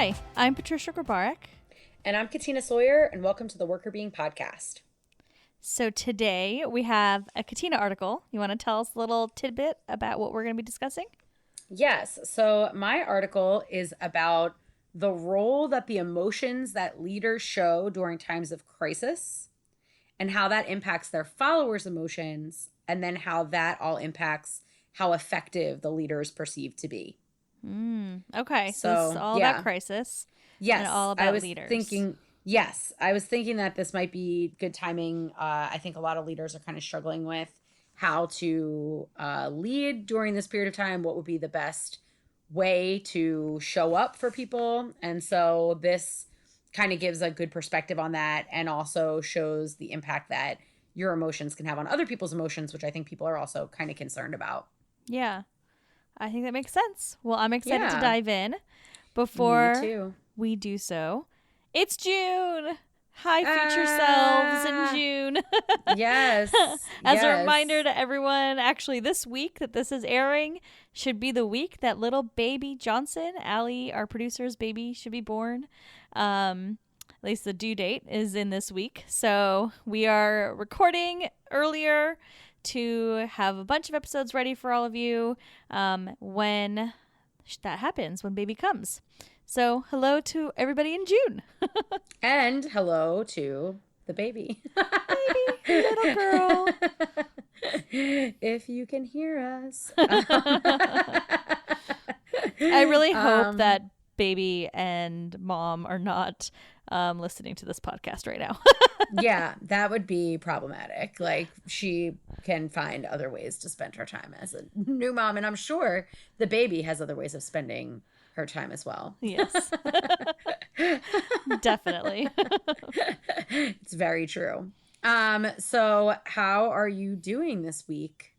Hi, I'm Patricia Grabarek. And I'm Katina Sawyer, and welcome to the Workr Beeing podcast. So today we have a Katina article. You want to tell us a little tidbit about what we're going to be discussing? Yes. So my article is about the role that the emotions that leaders show during times of crisis and how that impacts their followers' emotions, and then how that all impacts how effective the leader is perceived to be. Okay, so this is all about crisis. Yes, and all about leaders. I was thinking that this might be good timing. I think a lot of leaders are kind of struggling with how to lead during this period of time. What would be the best way to show up for people? And so this kind of gives a good perspective on that, and also shows the impact that your emotions can have on other people's emotions, which I think people are also kind of concerned about. Yeah, I think that makes sense. Well, I'm excited to dive in. Before we do so, it's June. Hi, future selves in June. Yes. As a reminder to everyone, actually, this week that this is airing should be the week that little baby Johnson, Allie, our producer's baby, should be born. At least the due date is in this week. So we are recording earlier to have a bunch of episodes ready for all of you when that happens, when baby comes. So hello to everybody in June. And hello to the baby. Baby, little girl. If you can hear us. I really hope that baby and mom are not listening to this podcast right now. Yeah, that would be problematic. Like, she can find other ways to spend her time as a new mom. And I'm sure the baby has other ways of spending her time as well. Yes. Definitely. It's very true. So how are you doing this week?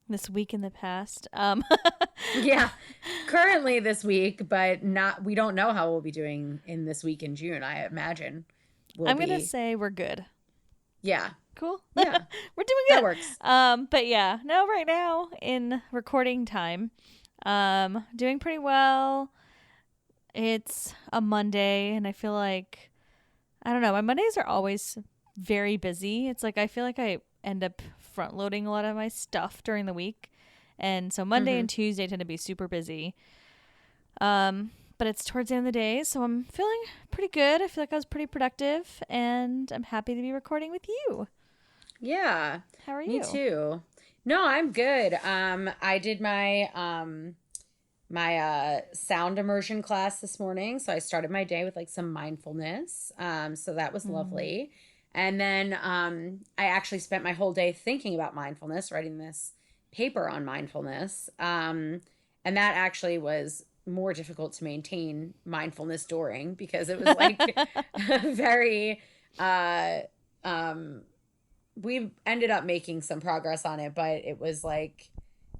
This week in the past. Yeah, currently this week, but we don't know how we'll be doing in this week in June, I imagine. I'm going to say we're good. Yeah. Cool. Yeah. We're doing good. That works. But yeah, no, right now in recording time, doing pretty well. It's a Monday, and I feel like, I don't know, my Mondays are always very busy. It's like I feel like I end up front loading a lot of my stuff during the week, and so Monday and Tuesday tend to be super busy. But it's towards the end of the day, so I'm feeling pretty good. I feel like I was pretty productive, and I'm happy to be recording with you. Yeah. How are you? Me too. No, I'm good. I did my sound immersion class this morning, so I started my day with like some mindfulness. So that was lovely. And then I actually spent my whole day thinking about mindfulness, writing this paper on mindfulness. And that actually was more difficult to maintain mindfulness during, because it was like very we ended up making some progress on it, but it was like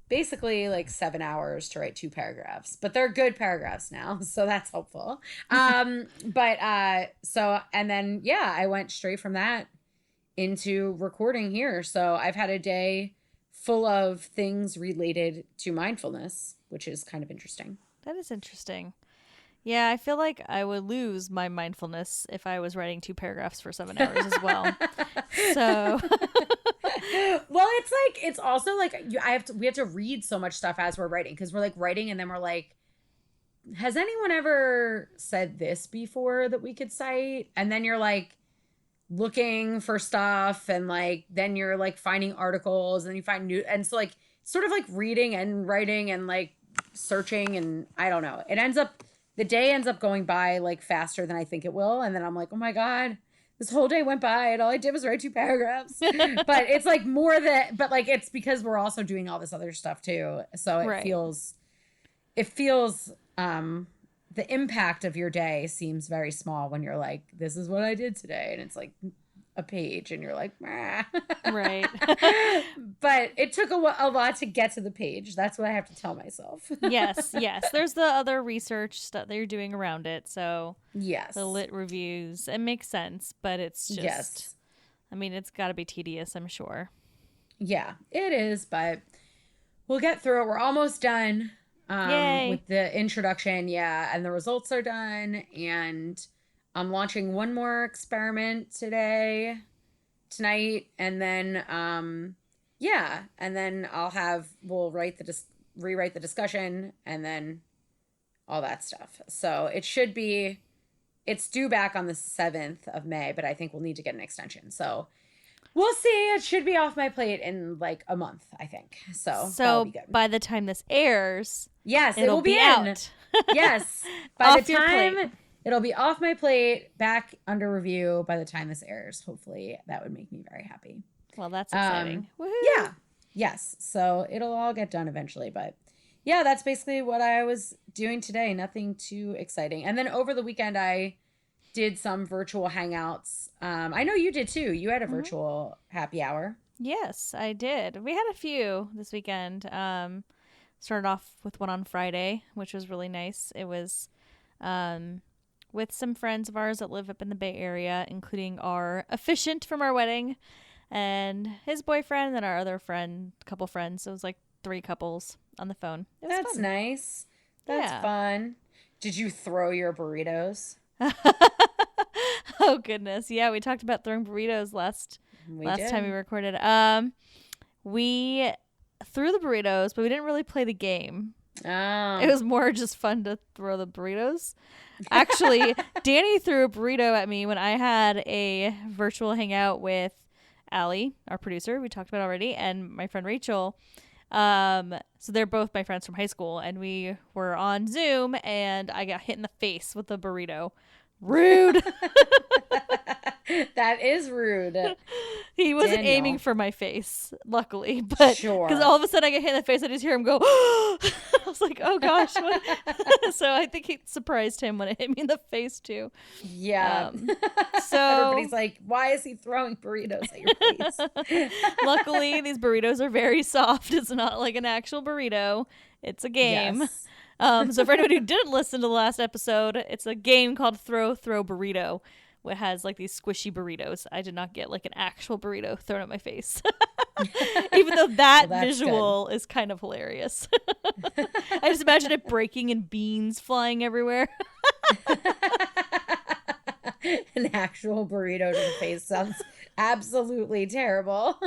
basically like 7 hours to write 2 paragraphs, but they're good paragraphs now, so that's helpful. And then I went straight from that into recording here. So I've had a day full of things related to mindfulness, which is kind of interesting. That is interesting. Yeah, I feel like I would lose my mindfulness if I was writing 2 paragraphs for 7 hours as well. So well, it's also like we have to read so much stuff as we're writing, because we're like writing and then we're like, has anyone ever said this before that we could cite? And then you're like looking for stuff, and like then you're like finding articles, and you find new, and so like sort of like reading and writing and like searching, and I don't know. The day ends up going by like faster than I think it will, and then I'm like, oh my God, this whole day went by and all I did was write 2 paragraphs. But it's like but like it's because we're also doing all this other stuff too. So it feels the impact of your day seems very small when you're like, this is what I did today. And it's like a page and you're like, ah. Right. But it took a lot to get to the page. That's what I have to tell myself. Yes. There's the other research stuff that you're doing around it. So yes, the lit reviews, it makes sense, but it's just, I mean, it's got to be tedious, I'm sure. Yeah, it is, but we'll get through it. We're almost done. Yay. with the introduction. Yeah. And the results are done. And I'm launching one more experiment tonight. And then, yeah. And then we'll rewrite the discussion and then all that stuff. So it's due back on the 7th of May, but I think we'll need to get an extension. So we'll see. It should be off my plate in like a month, I think. So that'll be good. By the time this airs, yes, it'll be out. Yes. By Off the your time plate. it'll be off my plate, back under review by the time this airs. Hopefully that would make me very happy. Well, that's exciting. Woohoo. Yeah. Yes. So it'll all get done eventually, but yeah, that's basically what I was doing today. Nothing too exciting. And then over the weekend, I did some virtual hangouts. I know you did too. You had a virtual happy hour. Yes, I did. We had a few this weekend. Started off with one on Friday, which was really nice. It was with some friends of ours that live up in the Bay Area, including our officiant from our wedding and his boyfriend and then our other couple friends. So it was like 3 couples on the phone. It was That's fun. nice. That's fun. Did you throw your burritos? Oh goodness. Yeah, we talked about throwing burritos last time we recorded. We threw the burritos, but we didn't really play the game. Oh. It was more just fun to throw the burritos. Actually, Danny threw a burrito at me when I had a virtual hangout with Allie, our producer, we talked about already, and my friend Rachel. So they're both my friends from high school, and we were on Zoom, and I got hit in the face with a burrito. Rude. That is rude. He wasn't aiming for my face, luckily, but because all of a sudden I get hit in the face, I just hear him go. I was like, "Oh gosh!" So I think it surprised him when it hit me in the face too. Yeah. So everybody's like, "Why is he throwing burritos at your face?" Luckily, these burritos are very soft. It's not like an actual burrito. It's a game. Yes. So for anyone who didn't listen to the last episode, it's a game called Throw Burrito. It has like these squishy burritos. I did not get like an actual burrito thrown at my face. Even though that visual is kind of hilarious. I just imagine it breaking and beans flying everywhere. An actual burrito to the face sounds absolutely terrible.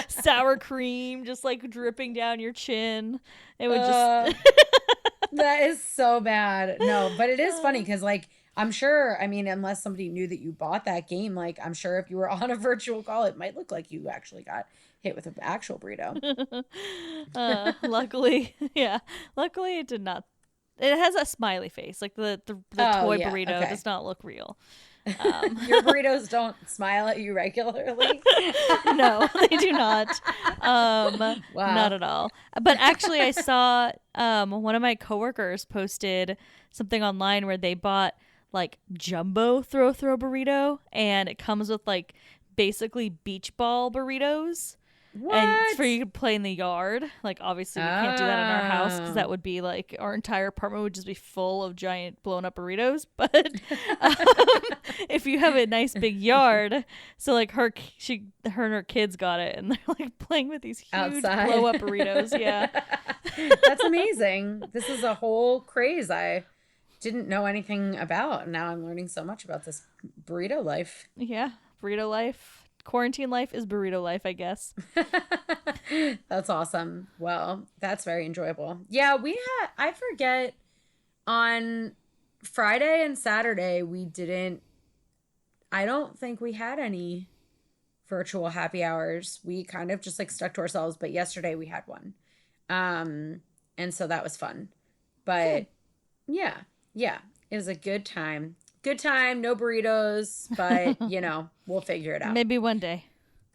Sour cream just like dripping down your chin. It would just... That is so bad. No, but it is funny because like I'm sure, I mean, unless somebody knew that you bought that game, like I'm sure if you were on a virtual call, it might look like you actually got hit with an actual burrito. Luckily it did not. It has a smiley face, like the toy burrito does not look real. Your burritos don't smile at you regularly? No, they do not. Wow. Not at all. But actually, I saw one of my coworkers posted something online where they bought like jumbo throw burrito, and it comes with like basically beach ball burritos. What? And it's for you to play in the yard. Like, obviously, we can't do that in our house because that would be like our entire apartment would just be full of giant blown up burritos. But if you have a nice big yard, so like her and her kids got it, and they're like playing with these huge blow up burritos. Yeah, that's amazing. This is a whole craze I didn't know anything about. Now I'm learning so much about this burrito life. Yeah, burrito life. Quarantine life is burrito life, I guess. That's awesome. Well, that's very enjoyable. Yeah, I forget, on Friday and Saturday, I don't think we had any virtual happy hours. We kind of just like stuck to ourselves, but yesterday we had one. And so that was fun. But yeah, it was a good time. Good time, no burritos, but you know, we'll figure it out. Maybe one day.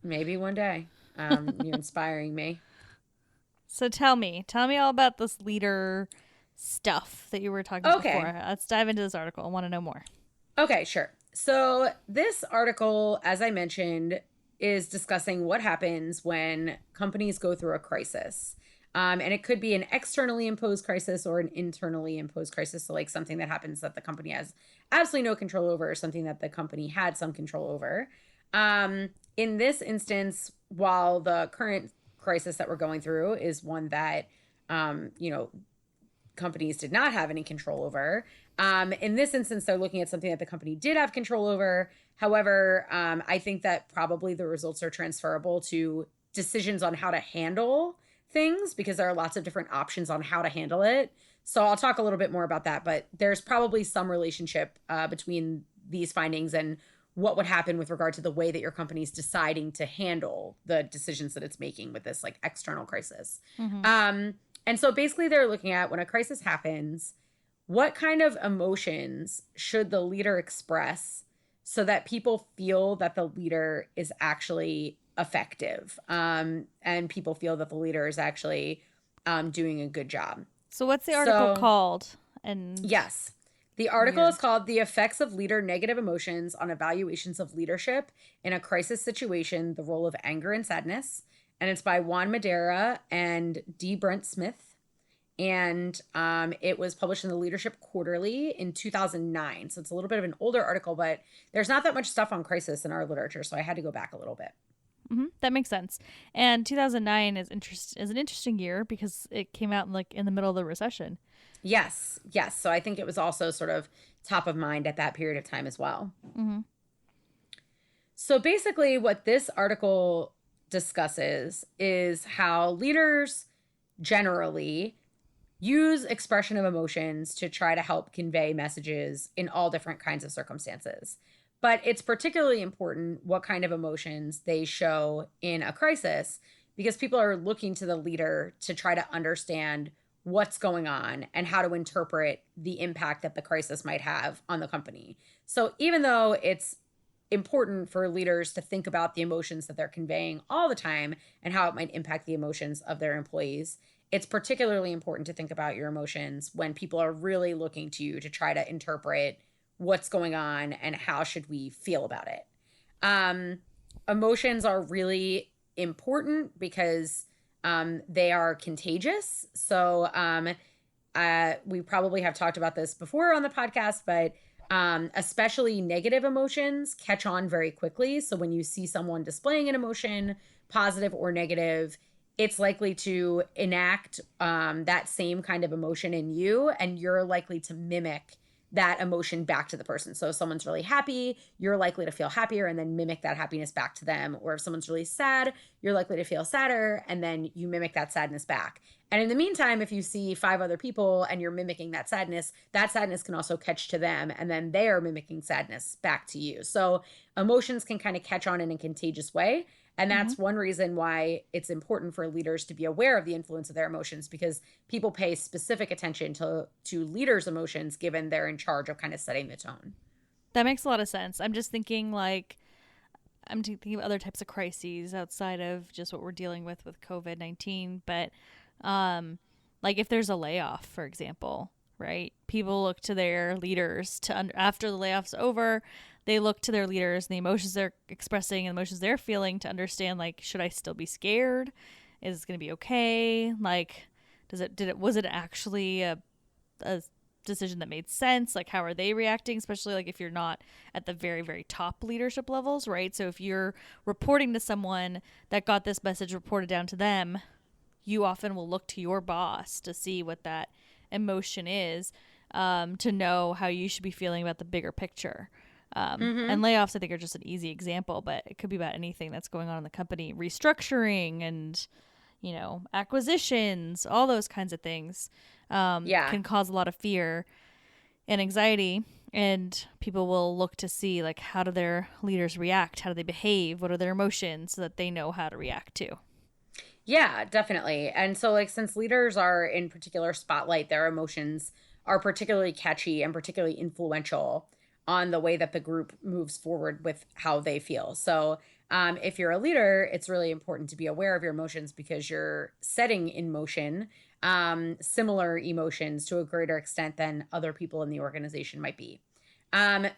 You're inspiring me. So tell me all about this leader stuff that you were talking about before. Let's dive into this article. I want to know more. Okay, sure. So this article, as I mentioned, is discussing what happens when companies go through a crisis. And it could be an externally imposed crisis or an internally imposed crisis. So like something that happens that the company has absolutely no control over, or something that the company had some control over. In this instance, while the current crisis that we're going through is one that, companies did not have any control over. In this instance, they're looking at something that the company did have control over. However, I think that probably the results are transferable to decisions on how to handle things, because there are lots of different options on how to handle it. So I'll talk a little bit more about that, but there's probably some relationship between these findings and what would happen with regard to the way that your company's deciding to handle the decisions that it's making with this like external crisis. And so basically they're looking at, when a crisis happens, what kind of emotions should the leader express so that people feel that the leader is actually effective, and people feel that the leader is actually doing a good job. So what's the article called? And yes, the article is called "The Effects of Leader Negative Emotions on Evaluations of Leadership in a Crisis Situation, the Role of Anger and Sadness." And it's by Juan Madera and D. Brent Smith. And it was published in the Leadership Quarterly in 2009. So it's a little bit of an older article, but there's not that much stuff on crisis in our literature, so I had to go back a little bit. That makes sense. And 2009 is an interesting year because it came out in the middle of the recession. Yes. So I think it was also sort of top of mind at that period of time as well. So basically what this article discusses is how leaders generally use expression of emotions to try to help convey messages in all different kinds of circumstances. But it's particularly important what kind of emotions they show in a crisis, because people are looking to the leader to try to understand what's going on and how to interpret the impact that the crisis might have on the company. So even though it's important for leaders to think about the emotions that they're conveying all the time and how it might impact the emotions of their employees, it's particularly important to think about your emotions when people are really looking to you to try to interpret what's going on and how should we feel about it. Emotions are really important because they are contagious. So we probably have talked about this before on the podcast, but especially negative emotions catch on very quickly. So when you see someone displaying an emotion, positive or negative, it's likely to enact that same kind of emotion in you, and you're likely to mimic that emotion back to the person. So if someone's really happy, you're likely to feel happier and then mimic that happiness back to them. Or if someone's really sad, you're likely to feel sadder and then you mimic that sadness back. And in the meantime, if you see 5 other people and you're mimicking that sadness can also catch to them, and then they are mimicking sadness back to you. So emotions can kind of catch on in a contagious way. And that's one reason why it's important for leaders to be aware of the influence of their emotions, because people pay specific attention to leaders' emotions given they're in charge of kind of setting the tone. That makes a lot of sense. I'm just thinking I'm thinking of other types of crises outside of just what we're dealing with COVID-19. But if there's a layoff, for example, right? People look to their leaders after the layoff's over. They look to their leaders and the emotions they're expressing and the emotions they're feeling to understand, should I still be scared? Is it going to be okay? Was it actually a decision that made sense? How are they reacting? Especially if you're not at the very, very top leadership levels, right? So if you're reporting to someone that got this message reported down to them, you often will look to your boss to see what that emotion is, to know how you should be feeling about the bigger picture. And layoffs, I think, are just an easy example, but it could be about anything that's going on in the company, restructuring and, acquisitions, all those kinds of things, can cause a lot of fear and anxiety. And people will look to see, how do their leaders react? How do they behave? What are their emotions, so that they know how to react to? Yeah, definitely. And so, since leaders are in particular spotlight, their emotions are particularly catchy and particularly influential on the way that the group moves forward with how they feel. So if you're a leader, it's really important to be aware of your emotions, because you're setting in motion similar emotions to a greater extent than other people in the organization might be.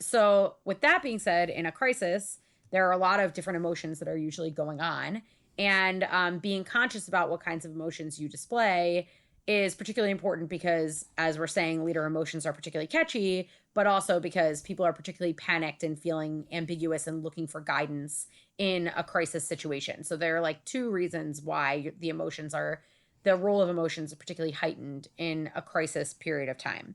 So with that being said, in a crisis, there are a lot of different emotions that are usually going on. And being conscious about what kinds of emotions you display is particularly important because, as we're saying, leader emotions are particularly catchy, but also because people are particularly panicked and feeling ambiguous and looking for guidance in a crisis situation. So there are 2 reasons why the emotions are the role of emotions is particularly heightened in a crisis period of time.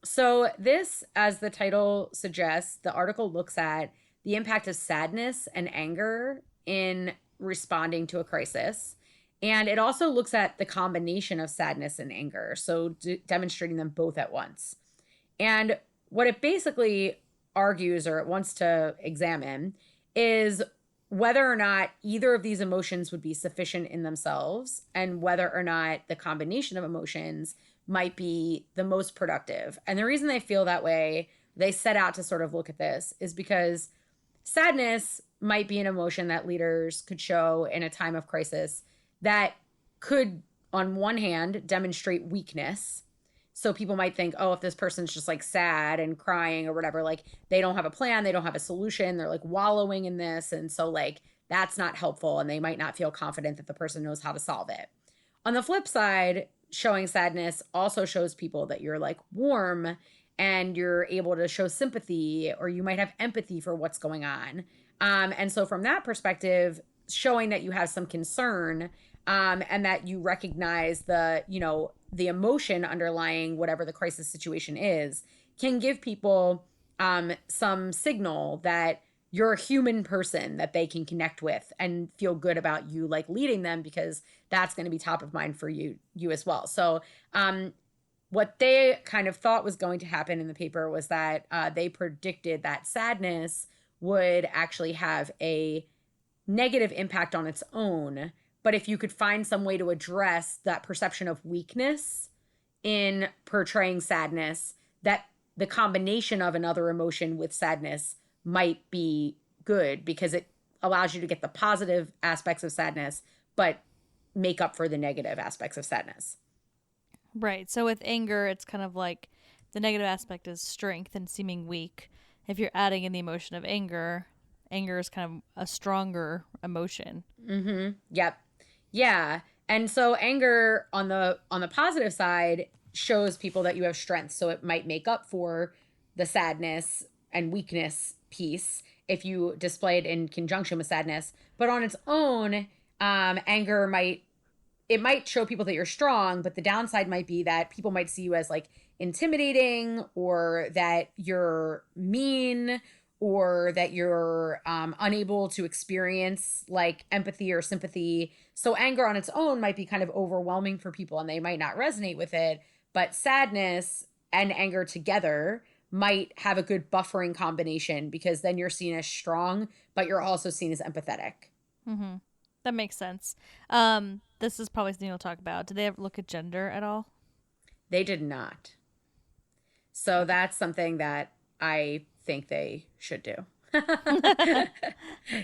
So this, as the title suggests, the article looks at the impact of sadness and anger in responding to a crisis. And it also looks at the combination of sadness and anger, so demonstrating them both at once. And what it basically argues, or it wants to examine, is whether or not either of these emotions would be sufficient in themselves, and whether or not the combination of emotions might be the most productive. And the reason they feel that way, they set out to sort of look at this, is because sadness might be an emotion that leaders could show in a time of crisis that could, on one hand, demonstrate weakness. So people might think, oh, if this person's just like sad and crying or whatever, like they don't have a plan, they don't have a solution, they're like wallowing in this. And so like that's not helpful, and they might not feel confident that the person knows how to solve it. On the flip side, showing sadness also shows people that you're like warm and you're able to show sympathy, or you might have empathy for what's going on. And so from that perspective, showing that you have some concern, and that you recognize the, the emotion underlying whatever the crisis situation is, can give people some signal that you're a human person that they can connect with and feel good about you like leading them, because that's going to be top of mind for you as well. So what they kind of thought was going to happen in the paper was that they predicted that sadness would actually have a negative impact on its own. But if you could find some way to address that perception of weakness in portraying sadness, that the combination of another emotion with sadness might be good, because it allows you to get the positive aspects of sadness, but make up for the negative aspects of sadness. Right. So with anger, it's kind of like the negative aspect is strength and seeming weak. If you're adding in the emotion of anger, anger is kind of a stronger emotion. Mm-hmm. Yep. Yeah. And so anger on the positive side shows people that you have strength. So it might make up for the sadness and weakness piece if you display it in conjunction with sadness. But on its own, anger might show people that you're strong, but the downside might be that people might see you as like intimidating, or that you're mean, or that you're unable to experience like empathy or sympathy. So anger on its own might be kind of overwhelming for people, and they might not resonate with it. But sadness and anger together might have a good buffering combination, because then you're seen as strong, but you're also seen as empathetic. Mm-hmm. That makes sense. This is probably something we'll talk about. Did they ever look at gender at all? They did not. So that's something that I think they should do.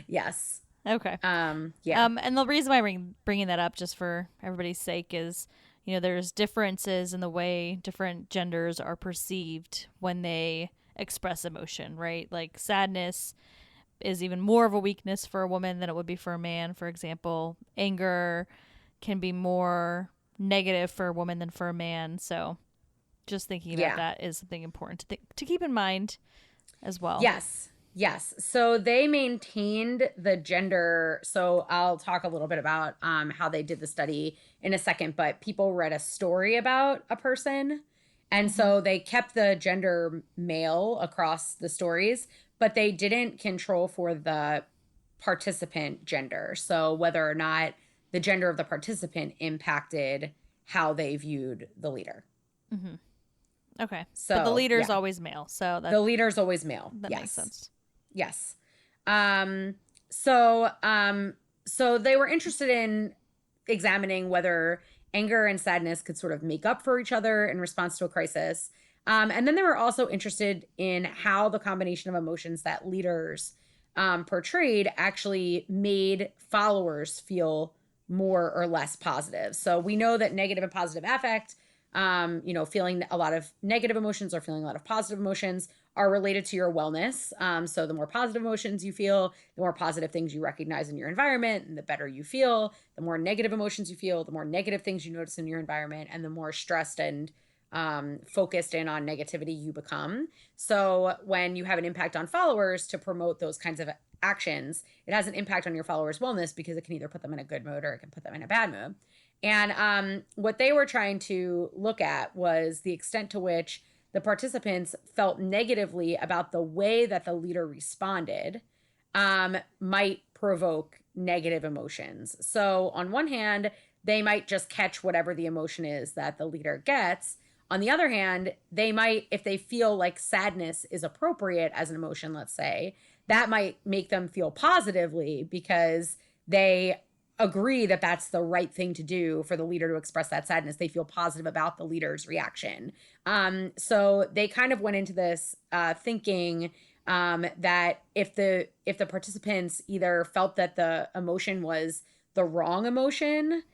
Yes. Okay. Yeah. And the reason why I'm bringing that up, just for everybody's sake, is there's differences in the way different genders are perceived when they express emotion, right? Like sadness is even more of a weakness for a woman than it would be for a man, for example. Anger can be more negative for a woman than for a man. So just thinking about that is something important to keep in mind as well. Yes. So they maintained the gender. So I'll talk a little bit about how they did the study in a second, but people read a story about a person. And so they kept the gender male across the stories, but they didn't control for the participant gender. So whether or not the gender of the participant impacted how they viewed the leader. Mm-hmm. Okay. So but the leader's always male. So the leader's always male. That makes sense. Yes. So they were interested in examining whether anger and sadness could sort of make up for each other in response to a crisis. And then they were also interested in how the combination of emotions that leaders portrayed actually made followers feel more or less positive. So we know that negative and positive affect, feeling a lot of negative emotions or feeling a lot of positive emotions are related to your wellness. So the more positive emotions you feel, the more positive things you recognize in your environment, and the better you feel. The more negative emotions you feel, the more negative things you notice in your environment, and the more stressed and focused in on negativity you become. So when you have an impact on followers to promote those kinds of actions, it has an impact on your followers' wellness because it can either put them in a good mood or it can put them in a bad mood. And what they were trying to look at was the extent to which the participants felt negatively about the way that the leader responded might provoke negative emotions. So on one hand, they might just catch whatever the emotion is that the leader gets. On the other hand, they might, if they feel like sadness is appropriate as an emotion, let's say, that might make them feel positively because they agree that that's the right thing to do for the leader to express that sadness. They feel positive about the leader's reaction. So they kind of went into this thinking that if the participants either felt that the emotion was the wrong emotion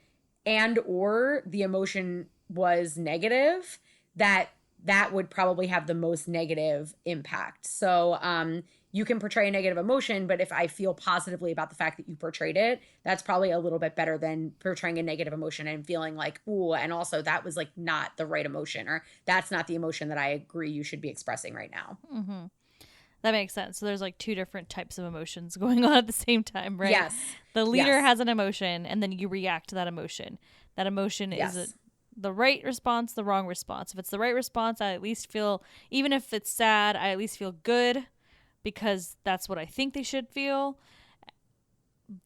and or the emotion was negative, that would probably have the most negative impact. So you can portray a negative emotion, but if I feel positively about the fact that you portrayed it, that's probably a little bit better than portraying a negative emotion and feeling like, ooh, and also that was like not the right emotion, or that's not the emotion that I agree you should be expressing right now. Mm-hmm. That makes sense. So there's like two different types of emotions going on at the same time, right? Yes. The leader Yes. has an emotion and then you react to that emotion. That emotion Yes. is the right response, the wrong response. If it's the right response, I at least feel, even if it's sad, I at least feel good because that's what I think they should feel.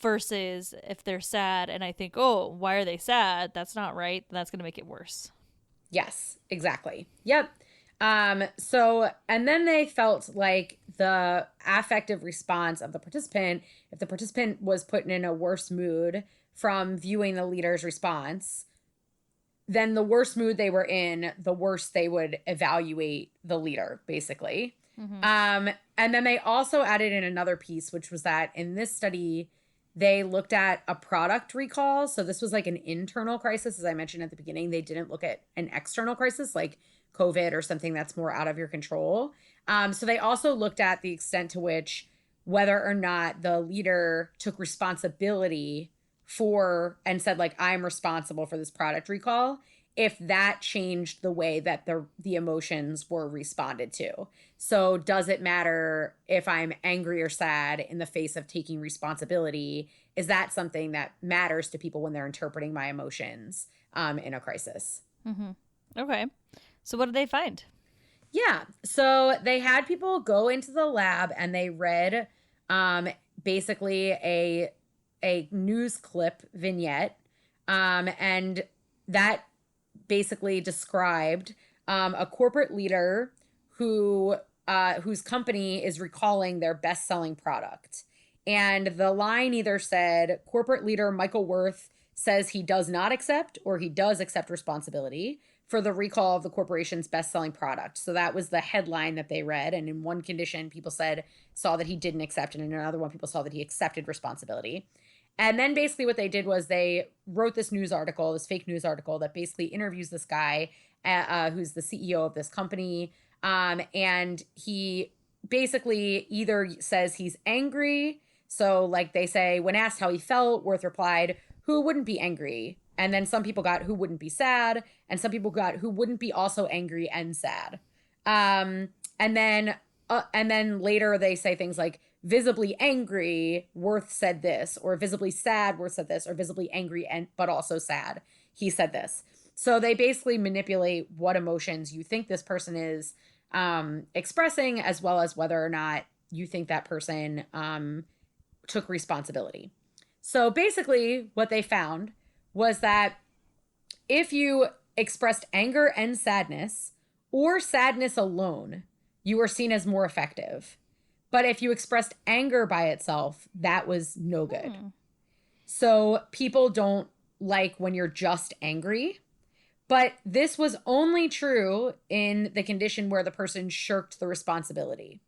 Versus if they're sad and I think, oh, why are they sad? That's not right. That's going to make it worse. Yes, exactly. Yep. So, and then they felt like the affective response of the participant, if the participant was put in a worse mood from viewing the leader's response, then the worse mood they were in, the worse they would evaluate the leader, basically. Mm-hmm. And then they also added in another piece, which was that in this study, they looked at a product recall. So this was like an internal crisis, as I mentioned at the beginning. They didn't look at an external crisis like COVID or something that's more out of your control. So they also looked at the extent to which whether or not the leader took responsibility for and said like, I'm responsible for this product recall, if that changed the way that the emotions were responded to. So does it matter if I'm angry or sad in the face of taking responsibility? Is that something that matters to people when they're interpreting my emotions in a crisis? Mm-hmm. Okay. So what did they find? Yeah. So they had people go into the lab and they read basically a news clip vignette. And that basically described a corporate leader whose company is recalling their best-selling product. And the line either said, corporate leader Michael Worth says he does not accept or he does accept responsibility for the recall of the corporation's best-selling product. So that was the headline that they read. And in one condition, people saw that he didn't accept, and in another one, people saw that he accepted responsibility. And then basically what they did was they wrote this news article, this fake news article that basically interviews this guy who's the CEO of this company. And he basically either says he's angry. So like they say, when asked how he felt, Worth replied, who wouldn't be angry? And then some people got who wouldn't be sad. And some people got who wouldn't be also angry and sad. And then later they say things like, visibly angry, Worth said this, or visibly sad, Worth said this, or visibly angry and but also sad, he said this. So they basically manipulate what emotions you think this person is expressing, as well as whether or not you think that person took responsibility. So basically what they found was that if you expressed anger and sadness, or sadness alone, you were seen as more effective. But if you expressed anger by itself, that was no good. So people don't like when you're just angry. But this was only true in the condition where the person shirked the responsibility.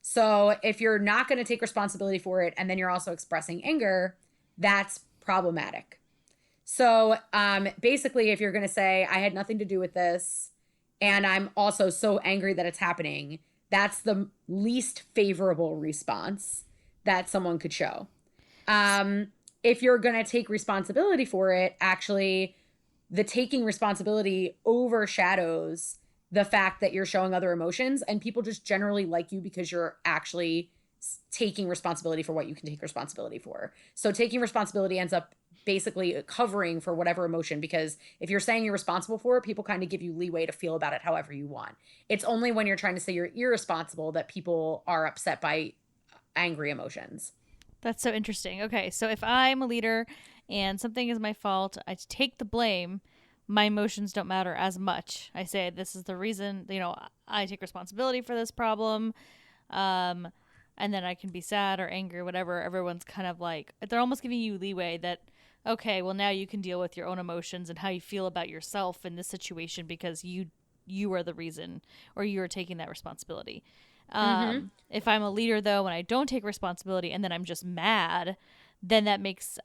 So if you're not going to take responsibility for it and then you're also expressing anger, that's problematic. So basically, if you're going to say, I had nothing to do with this, and I'm also so angry that it's happening, that's the least favorable response that someone could show. If you're going to take responsibility for it, actually the taking responsibility overshadows the fact that you're showing other emotions, and people just generally like you because you're actually taking responsibility for what you can take responsibility for. So taking responsibility ends up basically covering for whatever emotion, because if you're saying you're responsible for it, people kind of give you leeway to feel about it however you want. It's only when you're trying to say you're irresponsible that people are upset by angry emotions. That's so interesting. Okay, so if I'm a leader and something is my fault, I take the blame. My emotions don't matter as much. I say this is the reason, I take responsibility for this problem. Um, and then I can be sad or angry or whatever. Everyone's kind of like, they're almost giving you leeway that, okay, well, now you can deal with your own emotions and how you feel about yourself in this situation because you are the reason, or you are taking that responsibility. Mm-hmm. If I'm a leader, though, and I don't take responsibility and then I'm just mad, then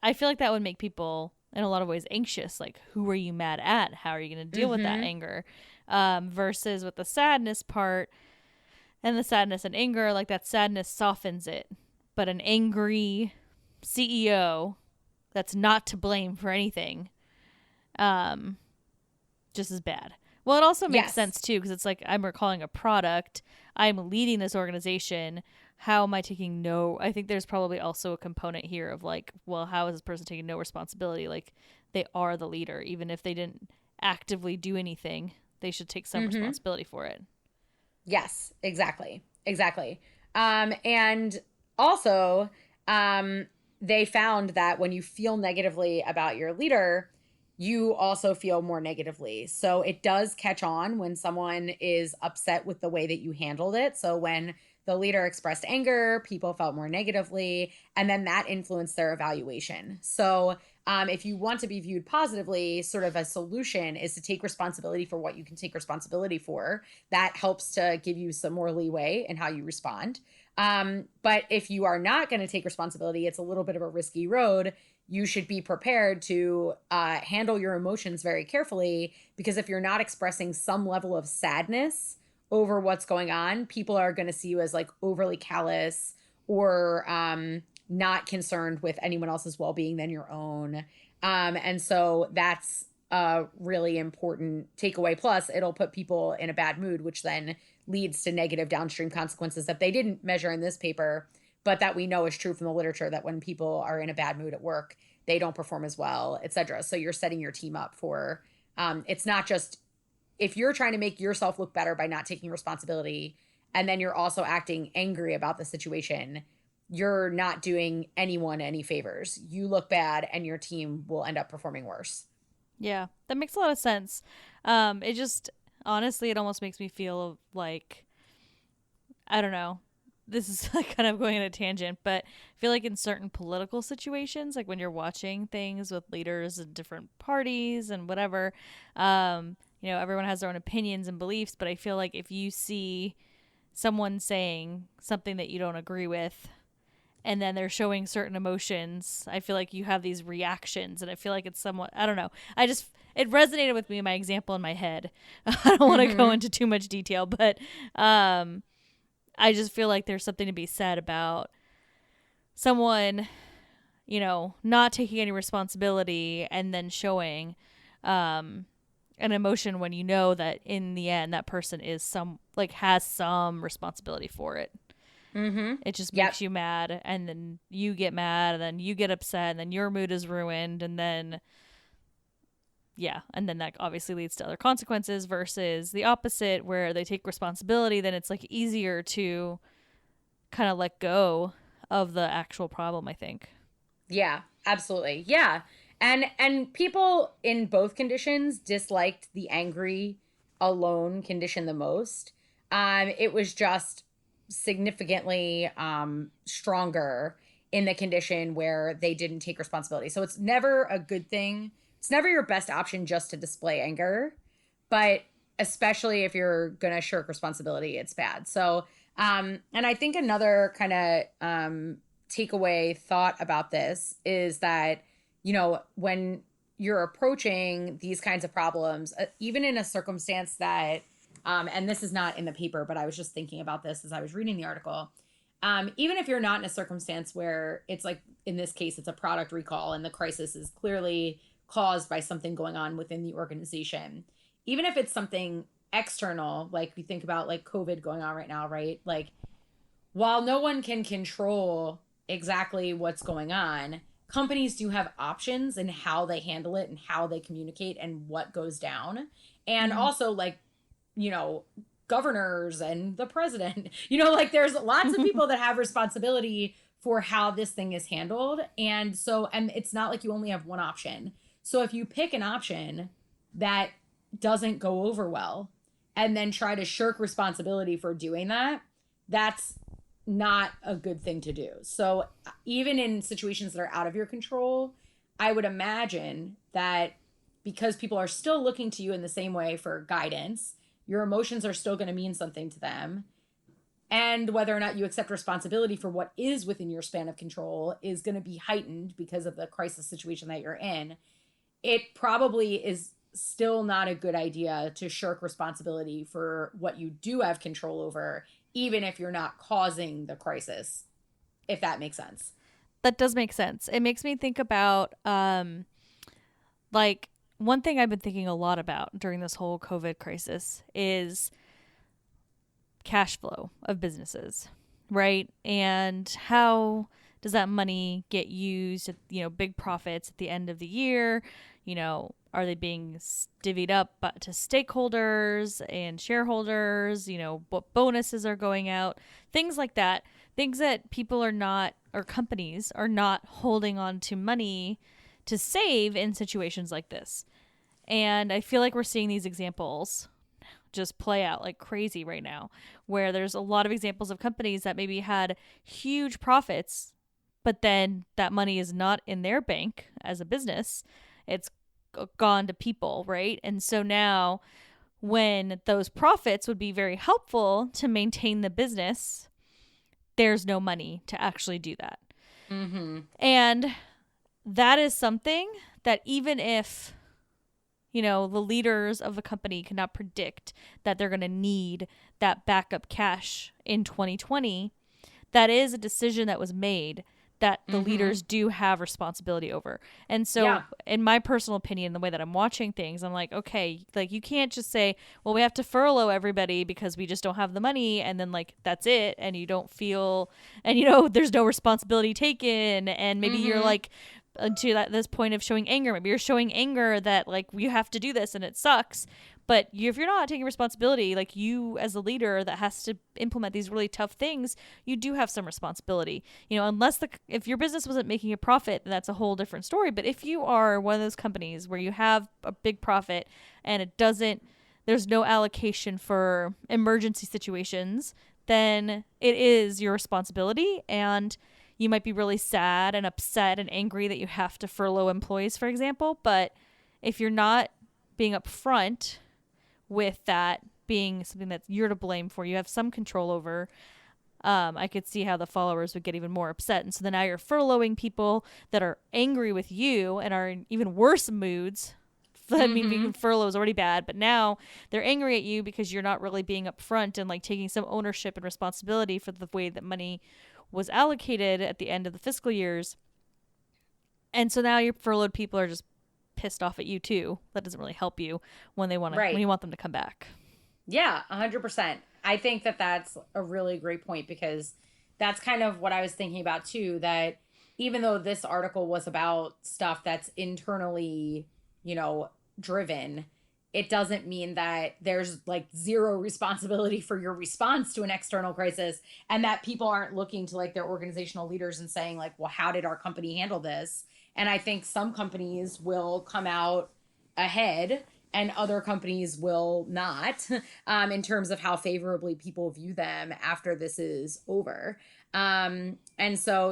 I feel like that would make people in a lot of ways anxious. Like, who are you mad at? How are you going to deal with that Mm-hmm. anger? Versus with the sadness part and the sadness and anger, like that sadness softens it. But an angry CEO that's not to blame for anything, um, just as bad. Well, it also makes Yes. sense too, because it's like I'm recalling a product. I'm leading this organization. How am I taking no? I think there's probably also a component here of like, well, how is this person taking no responsibility? Like, they are the leader, even if they didn't actively do anything. They should take some Mm-hmm. responsibility for it. Yes, exactly. Exactly. And also, um, they found that when you feel negatively about your leader, you also feel more negatively. So it does catch on when someone is upset with the way that you handled it. So when the leader expressed anger, people felt more negatively, and then that influenced their evaluation. So if you want to be viewed positively, sort of a solution is to take responsibility for what you can take responsibility for. That helps to give you some more leeway in how you respond. But if you are not going to take responsibility, it's a little bit of a risky road. You should be prepared to handle your emotions very carefully, because if you're not expressing some level of sadness over what's going on, people are going to see you as like overly callous, or not concerned with anyone else's well-being than your own. And so that's a really important takeaway. Plus, it'll put people in a bad mood, which then leads to negative downstream consequences that they didn't measure in this paper, but that we know is true from the literature, that when people are in a bad mood at work, they don't perform as well, etc. So you're setting your team up for, it's not just, if you're trying to make yourself look better by not taking responsibility, and then you're also acting angry about the situation, you're not doing anyone any favors. You look bad and your team will end up performing worse. Yeah, that makes a lot of sense. It just honestly, it almost makes me feel like, I don't know. This is like kind of going on a tangent, but I feel like in certain political situations, like when you're watching things with leaders in different parties and whatever, everyone has their own opinions and beliefs. But I feel like if you see someone saying something that you don't agree with, and then they're showing certain emotions, I feel like you have these reactions, and I feel like it's somewhat, I don't know. It resonated with me in my example in my head. I don't want to go Mm-hmm. into too much detail, but I just feel like there's something to be said about someone, not taking any responsibility and then showing um, an emotion when you know that in the end that person has some responsibility for it. Mm-hmm. It just Yep. makes you mad, and then you get mad, and then you get upset, and then your mood is ruined, and then yeah, and then that obviously leads to other consequences versus the opposite where they take responsibility. Then it's like easier to kind of let go of the actual problem, I think. Yeah, absolutely. Yeah. And people in both conditions disliked the angry alone condition the most. It was just significantly stronger in the condition where they didn't take responsibility. So it's never a good thing. It's never your best option just to display anger, but especially if you're going to shirk responsibility, it's bad. So and I think another kind of takeaway thought about this is that, when you're approaching these kinds of problems, even in a circumstance that, and this is not in the paper, but I was just thinking about this as I was reading the article. Even if you're not in a circumstance where it's like, in this case, it's a product recall and the crisis is clearly caused by something going on within the organization. Even if it's something external, like we think about like COVID going on right now, right? Like, while no one can control exactly what's going on, companies do have options in how they handle it and how they communicate and what goes down. And Mm. also, like, you know, governors and the president, you know, like there's lots of people that have responsibility for how this thing is handled. And so, and it's not like you only have one option. So if you pick an option that doesn't go over well and then try to shirk responsibility for doing that, that's not a good thing to do. So even in situations that are out of your control, I would imagine that because people are still looking to you in the same way for guidance, your emotions are still going to mean something to them. And whether or not you accept responsibility for what is within your span of control is going to be heightened because of the crisis situation that you're in. It probably is still not a good idea to shirk responsibility for what you do have control over, even if you're not causing the crisis, if that makes sense. That does make sense. It makes me think about like one thing I've been thinking a lot about during this whole COVID crisis is cash flow of businesses, right? And how does that money get used at, big profits at the end of the year? Are they being divvied up to stakeholders and shareholders? What bonuses are going out? Things like that. Things that people are not, or companies are not holding on to money to save in situations like this. And I feel like we're seeing these examples just play out like crazy right now, where there's a lot of examples of companies that maybe had huge profits, but then that money is not in their bank as a business. It's gone to people, right? And so now when those profits would be very helpful to maintain the business, there's no money to actually do that. Mm-hmm. And that is something that even if the leaders of the company cannot predict that they're going to need that backup cash in 2020, that is a decision that was made that the leaders do have responsibility over. And so in my personal opinion, the way that I'm watching things, I'm like, okay, like you can't just say, well, we have to furlough everybody because we just don't have the money. And then like, that's it. And you don't feel, and there's no responsibility taken. And maybe you're like, to this point of showing anger, maybe you're showing anger that like you have to do this and it sucks, but if you're not taking responsibility, like you as a leader that has to implement these really tough things, you do have some responsibility. Unless if your business wasn't making a profit, that's a whole different story. But if you are one of those companies where you have a big profit and there's no allocation for emergency situations, then it is your responsibility. And you might be really sad and upset and angry that you have to furlough employees, for example. But if you're not being upfront with that being something that you're to blame for, you have some control over, I could see how the followers would get even more upset. And so then now you're furloughing people that are angry with you and are in even worse moods. I mean, even furlough is already bad, but now they're angry at you because you're not really being upfront and like taking some ownership and responsibility for the way that money was allocated at the end of the fiscal years. And so now your furloughed people are just pissed off at you too. That doesn't really help you when when you want them to come back. Yeah, 100%. I think that that's a really great point, because that's kind of what I was thinking about too, that even though this article was about stuff that's internally, driven, it doesn't mean that there's like zero responsibility for your response to an external crisis, and that people aren't looking to like their organizational leaders and saying like, well, how did our company handle this? And I think some companies will come out ahead and other companies will not, in terms of how favorably people view them after this is over. And so,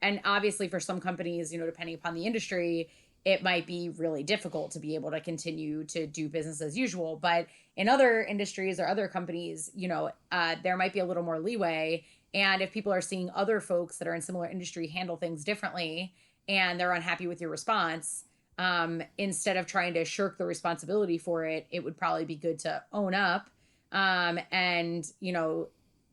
and obviously for some companies, depending upon the industry, it might be really difficult to be able to continue to do business as usual. But in other industries or other companies, there might be a little more leeway. And if people are seeing other folks that are in similar industry handle things differently and they're unhappy with your response, instead of trying to shirk the responsibility for it, it would probably be good to own up, and,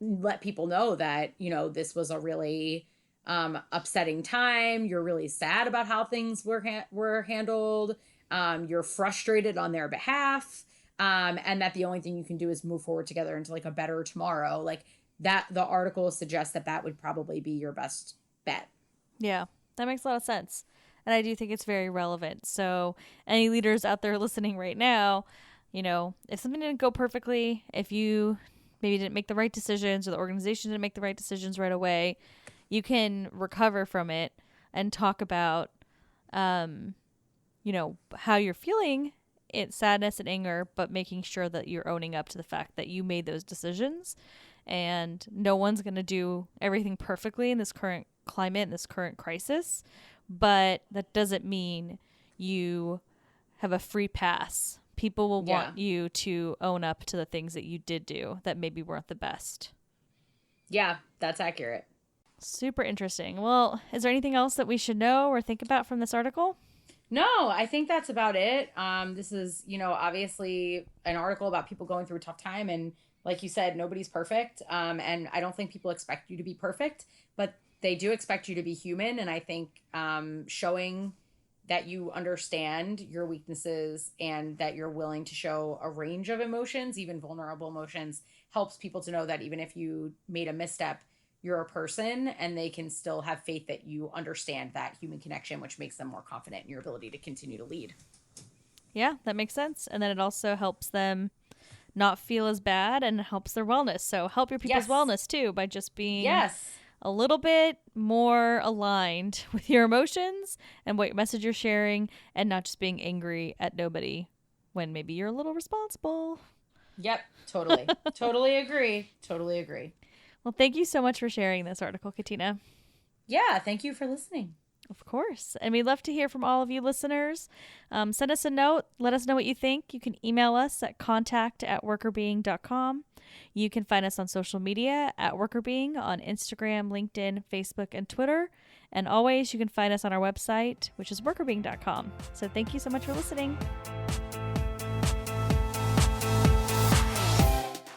let people know that, this was a really upsetting time. You're really sad about how things were handled. You're frustrated on their behalf. And that the only thing you can do is move forward together into like a better tomorrow. Like that, the article suggests that that would probably be your best bet. Yeah, that makes a lot of sense. And I do think it's very relevant. So, any leaders out there listening right now, you know, if something didn't go perfectly, if you maybe didn't make the right decisions or the organization didn't make the right decisions right away, you can recover from it and talk about, you know, how you're feeling, it's sadness and anger, but making sure that you're owning up to the fact that you made those decisions. And no one's going to do everything perfectly in this current climate, in this current crisis. But that doesn't mean you have a free pass. People will want you to own up to the things that you did do that maybe weren't the best. Yeah, that's accurate. Super interesting. Well, is there anything else that we should know or think about from this article? No, I think that's about it. This is, you know, obviously an article about people going through a tough time. And like you said, nobody's perfect. And I don't think people expect you to be perfect, but they do expect you to be human. And I think showing that you understand your weaknesses and that you're willing to show a range of emotions, even vulnerable emotions, helps people to know that even if you made a misstep, you're a person and they can still have faith that you understand that human connection, which makes them more confident in your ability to continue to lead. Yeah, that makes sense. And then it also helps them not feel as bad and helps their wellness. So help your people's wellness too by just being a little bit more aligned with your emotions and what message you're sharing and not just being angry at nobody when maybe you're a little responsible. Yep, totally. Totally agree. Totally agree. Well, thank you so much for sharing this article, Katina. Yeah, thank you for listening. Of course. And we'd love to hear from all of you listeners. Send us a note. Let us know what you think. You can email us at contact@workrbeeing.com. You can find us on social media at Workr Beeing on Instagram, LinkedIn, Facebook, and Twitter. And always, you can find us on our website, which is workrbeeing.com. So thank you so much for listening.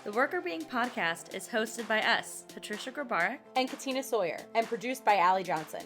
The Workr Beeing podcast is hosted by us, Patricia Grabarek and Katina Sawyer, and produced by Allie Johnson.